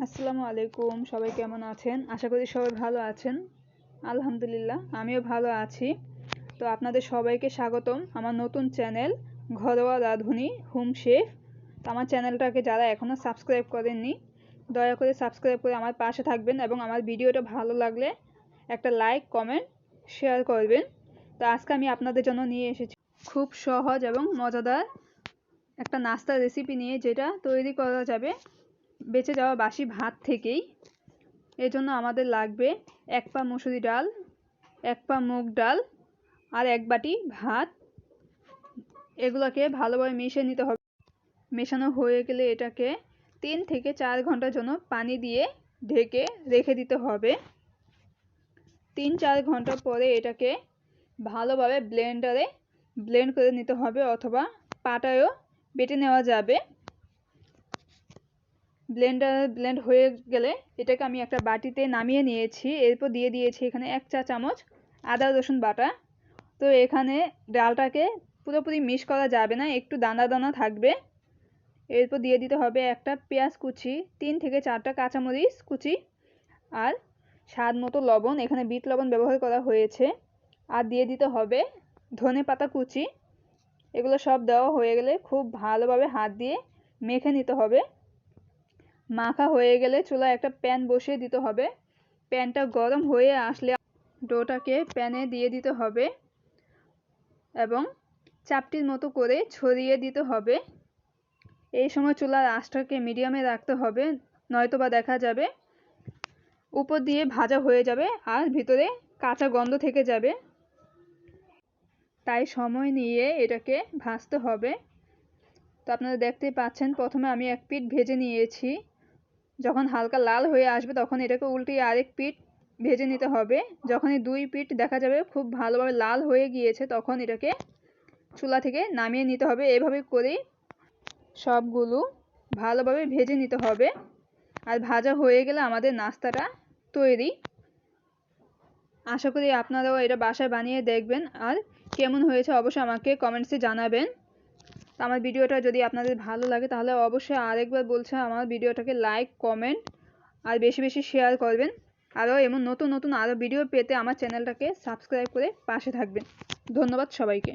আসসালামু আলাইকুম। সবাই কেমন আছেন? আশা করি সবাই ভালো আছেন। আলহামদুলিল্লাহ আমিও ভালো আছি। তো আপনাদের সবাইকে স্বাগতম আমার নতুন চ্যানেল ঘরোয়া রাঁধুনি হোম শেফ। তো আমার চ্যানেলটাকে যারা এখনও সাবস্ক্রাইব করেননি দয়া করে সাবস্ক্রাইব করে আমার পাশে থাকবেন এবং আমার ভিডিওটা ভালো লাগলে একটা লাইক কমেন্ট শেয়ার করবেন। তো আজকে আমি আপনাদের জন্য নিয়ে এসেছি খুব সহজ এবং মজাদার একটা নাস্তার রেসিপি নিয়ে, যেটা তৈরি করা যাবে বেঁচে যাওয়া বাসি ভাত থেকেই। এজন্য আমাদের লাগবে 1 পা মসুরি ডাল, 1 পা মুগ ডাল আর 1 বাটি ভাত। এগুলোকে ভালোভাবে মিশিয়ে নিতে হবে। মেশানো হয়ে গেলে এটাকে 3 থেকে 4 ঘন্টার জন্য পানি দিয়ে ঢেকে রেখে দিতে হবে। 3-4 ঘন্টা পরে এটাকে ভালোভাবে ব্লেন্ডারে ব্লেন্ড করে নিতে হবে, অথবা পাটায়ও বেটে নেওয়া যাবে। ব্লেন্ড হয়ে গেলে এটাকে আমি একটা বাটিতে নামিয়ে নিয়েছি। এরপর দিয়ে দিয়েছি এখানে 1 চা চামচ আদা রসুন বাটা। তো এখানে ডালটাকে পুরোপুরি মিক্স করা যাবে না, একটু দানা দানা থাকবে। এরপর দিয়ে দিতে হবে একটা পেঁয়াজ কুচি, 3 থেকে 4টা কাঁচামরিচ কুচি আর স্বাদ মতো লবণ, এখানে বিট লবণ ব্যবহার করা হয়েছে। আর দিয়ে দিতে হবে ধনে পাতা কুচি। এগুলো সব দেওয়া হয়ে গেলে খুব ভালোভাবে হাত দিয়ে মেখে নিতে হবে। মাখা হয়ে গেলে চুলায় একটা প্যান বসিয়ে দিতে হবে। প্যানটা গরম হয়ে আসলে ডোটাকে প্যানে দিয়ে দিতে হবে এবং চাপটির মতো করে ছড়িয়ে দিতে হবে। এই সময় চুলার আঁচটাকে মিডিয়ামে রাখতে হবে, নয়তোবা দেখা যাবে উপর দিয়ে ভাজা হয়ে যাবে আর ভিতরে কাঁচা গন্ধ থেকে যাবে। তাই সময় নিয়ে এটাকে ভাজতে হবে। তো আপনারা দেখতেই পাচ্ছেন, প্রথমে আমি এক পিঠ ভেজে নিয়েছি। যখন হালকা লাল হয়ে আসবে তখন এটাকে উল্টিয়ে আরেক পিঠ ভেজে নিতে হবে। যখনই 2 পিঠ দেখা যাবে খুব ভালোভাবে লাল হয়ে গিয়েছে তখন এটাকে চুলা থেকে নামিয়ে নিতে হবে। এভাবে করে সবগুলো ভালোভাবে ভেজে নিতে হবে। আর ভাজা হয়ে গেলে আমাদের নাস্তাটা তৈরি। আশা করি আপনারাও এটা বাসায় বানিয়ে দেখবেন আর কেমন হয়েছে অবশ্যই আমাকে কমেন্টসে জানাবেন। তো আমার ভিডিওটা যদি আপনাদের ভালো লাগে তাহলে অবশ্যই আরেকবার বলছি, আমার ভিডিওটাকে লাইক কমেন্ট আর বেশি বেশি শেয়ার করবেন। আরও এমন নতুন নতুন আরও ভিডিও পেতে আমার চ্যানেলটাকে সাবস্ক্রাইব করে পাশে থাকবেন। ধন্যবাদ সবাইকে।